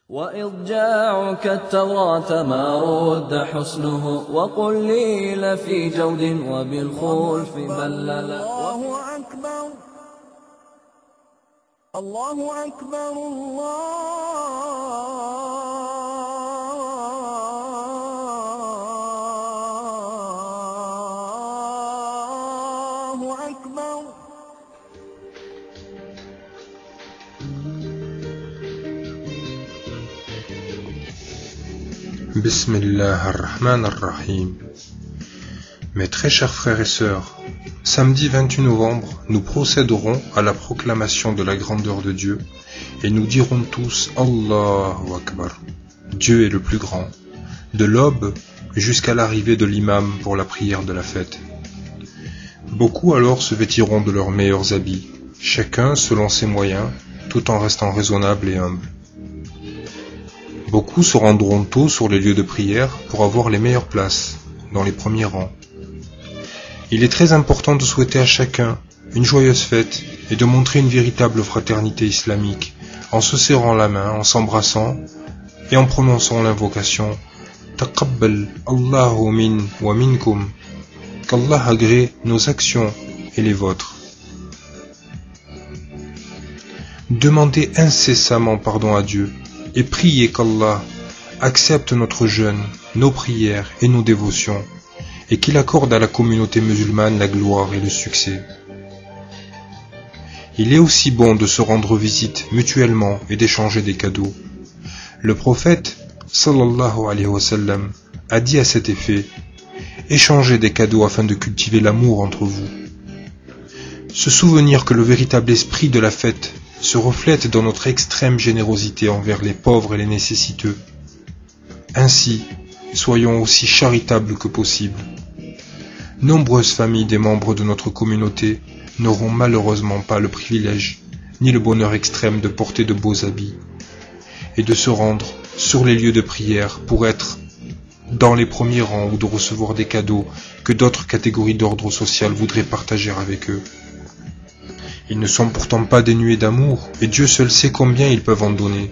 وإضجاعك التوراة ما رد حسنه وقل لي في جود وبالخلف بللا. الله أكبر الله أكبر الله أكبر. Bismillah ar-Rahman ar-Rahim. Mes très chers frères et sœurs, samedi 28 novembre, nous procéderons à la proclamation de la grandeur de Dieu et nous dirons tous Allahu Akbar. Dieu est le plus grand, de l'aube jusqu'à l'arrivée de l'imam pour la prière de la fête. Beaucoup alors se vêtiront de leurs meilleurs habits, chacun selon ses moyens, tout en restant raisonnable et humble. Beaucoup se rendront tôt sur les lieux de prière pour avoir les meilleures places, dans les premiers rangs. Il est très important de souhaiter à chacun une joyeuse fête et de montrer une véritable fraternité islamique en se serrant la main, en s'embrassant et en prononçant l'invocation Taqabbal Allahu min wa minkum, qu'Allah agrée nos actions et les vôtres. Demandez incessamment pardon à Dieu et priez qu'Allah accepte notre jeûne, nos prières et nos dévotions, et qu'il accorde à la communauté musulmane la gloire et le succès. Il est aussi bon de se rendre visite mutuellement et d'échanger des cadeaux. Le prophète, sallallahu alayhi wa sallam, a dit à cet effet, échangez des cadeaux afin de cultiver l'amour entre vous. Se souvenir que le véritable esprit de la fête se reflète dans notre extrême générosité envers les pauvres et les nécessiteux. Ainsi, soyons aussi charitables que possible. Nombreuses familles des membres de notre communauté n'auront malheureusement pas le privilège ni le bonheur extrême de porter de beaux habits et de se rendre sur les lieux de prière pour être dans les premiers rangs ou de recevoir des cadeaux que d'autres catégories d'ordre social voudraient partager avec eux. Ils ne sont pourtant pas dénués d'amour, et Dieu seul sait combien ils peuvent en donner.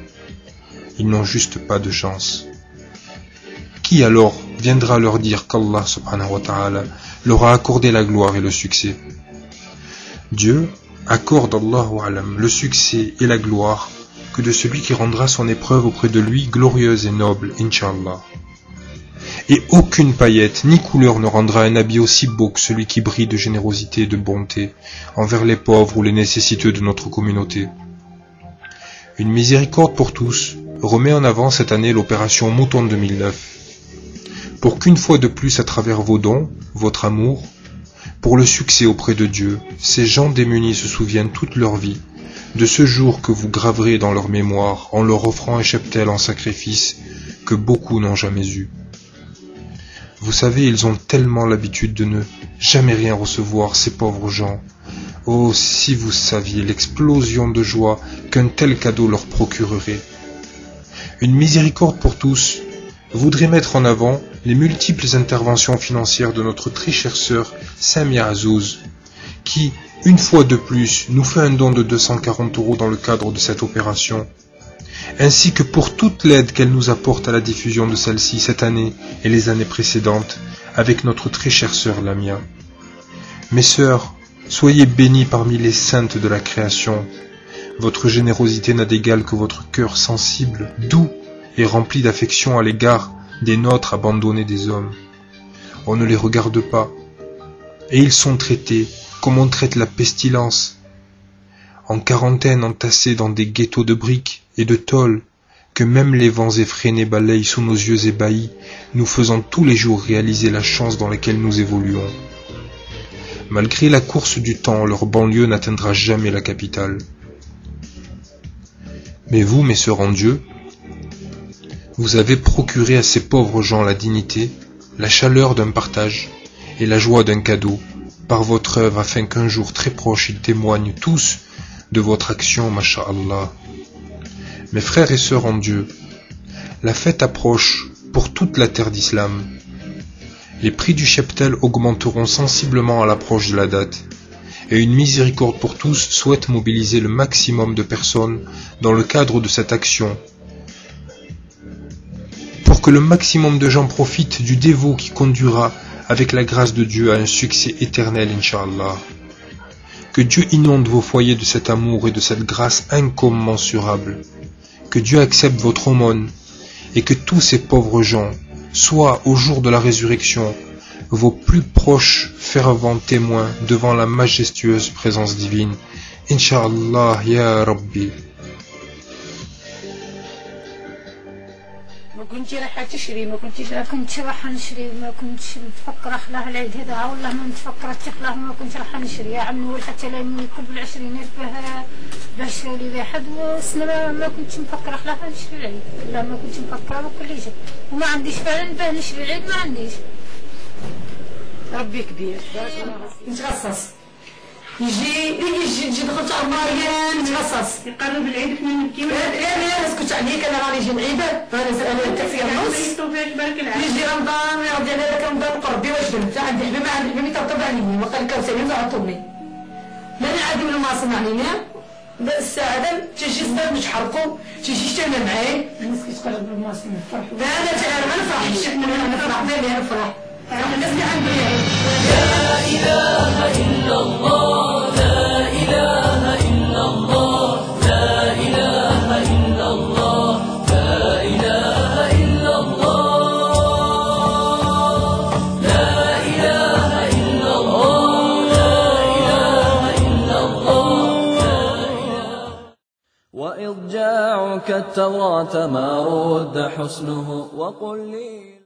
Ils n'ont juste pas de chance. Qui alors viendra leur dire qu'Allah subhanahu wa ta'ala leur a accordé la gloire et le succès? Dieu accorde Allahu alam le succès et la gloire que de celui qui rendra son épreuve auprès de lui glorieuse et noble, Inch'Allah. Et aucune paillette ni couleur ne rendra un habit aussi beau que celui qui brille de générosité et de bonté envers les pauvres ou les nécessiteux de notre communauté. Une miséricorde pour tous remet en avant cette année l'opération Mouton 2009, pour qu'une fois de plus à travers vos dons, votre amour, pour le succès auprès de Dieu, ces gens démunis se souviennent toute leur vie de ce jour que vous graverez dans leur mémoire en leur offrant un cheptel en sacrifice que beaucoup n'ont jamais eu. Vous savez, ils ont tellement l'habitude de ne jamais rien recevoir, ces pauvres gens. Oh, si vous saviez l'explosion de joie qu'un tel cadeau leur procurerait. Une miséricorde pour tous voudrait mettre en avant les multiples interventions financières de notre très chère sœur Samia Azouz, qui, une fois de plus, nous fait un don de 240 € dans le cadre de cette opération, ainsi que pour toute l'aide qu'elle nous apporte à la diffusion de celle-ci cette année et les années précédentes, avec notre très chère sœur Lamia. Mes sœurs, soyez bénies parmi les saintes de la création. Votre générosité n'a d'égal que votre cœur sensible, doux et rempli d'affection à l'égard des nôtres abandonnés des hommes. On ne les regarde pas, et ils sont traités comme on traite la pestilence, en quarantaine entassés dans des ghettos de briques et de tôles, que même les vents effrénés balayent sous nos yeux ébahis, nous faisant tous les jours réaliser la chance dans laquelle nous évoluons. Malgré la course du temps, leur banlieue n'atteindra jamais la capitale. Mais vous, mes sœurs en Dieu, vous avez procuré à ces pauvres gens la dignité, la chaleur d'un partage et la joie d'un cadeau, par votre œuvre, afin qu'un jour très proche ils témoignent tous de votre action, masha'Allah. Mes frères et sœurs en Dieu, la fête approche pour toute la terre d'Islam. Les prix du cheptel augmenteront sensiblement à l'approche de la date, et une miséricorde pour tous souhaite mobiliser le maximum de personnes dans le cadre de cette action, que le maximum de gens profitent du dévot qui conduira, avec la grâce de Dieu, à un succès éternel, Inch'Allah. Que Dieu inonde vos foyers de cet amour et de cette grâce incommensurable. Que Dieu accepte votre aumône et que tous ces pauvres gens soient, au jour de la résurrection, vos plus proches fervents témoins devant la majestueuse présence divine. Inch'Allah, Ya Rabbi. ما كنتي رايحه تشري ما كنتيش كنت رايحه نشري ما كنتش متفكره خلاه العيد هذا والله ما متفكره خلاه ما كنت رايحه نشري يا عمي حتى لا يكون بالعشرينات باه شري لي واحد والسنه ما كنت مفكره خلاه نشري العيد لا ما كنت مفكره بكل شيء وما عنديش فعلا باه نشري العيد ما عنديش ربي كبير نتغصص يجي دخلت عماريان نتغصص يقرب العيد كنا نبكيو لا اسكت عليك انا راني يجي العيد انا تكفي النص يجي رمضان يعود على ذاك رمضان قربي واش درت عندي حبيبه عندي حبيبه ترطب عليا وقال لك سالم عطوني لا انا عادي ولا ما صنعني الساعه تجي صدر مش حرقوا تجي شتنا معايا الناس كتقلب بالماصن نفرح لا انا ما نفرحش انا نفرح مالي نفرح الناس اللي عندي لا اله الا الله لا اله الا الله لا اله الا الله لا اله الا الله لا اله الا الله لا اله الا الله وإضجاعك التوراة ما رد حسنه وقل لي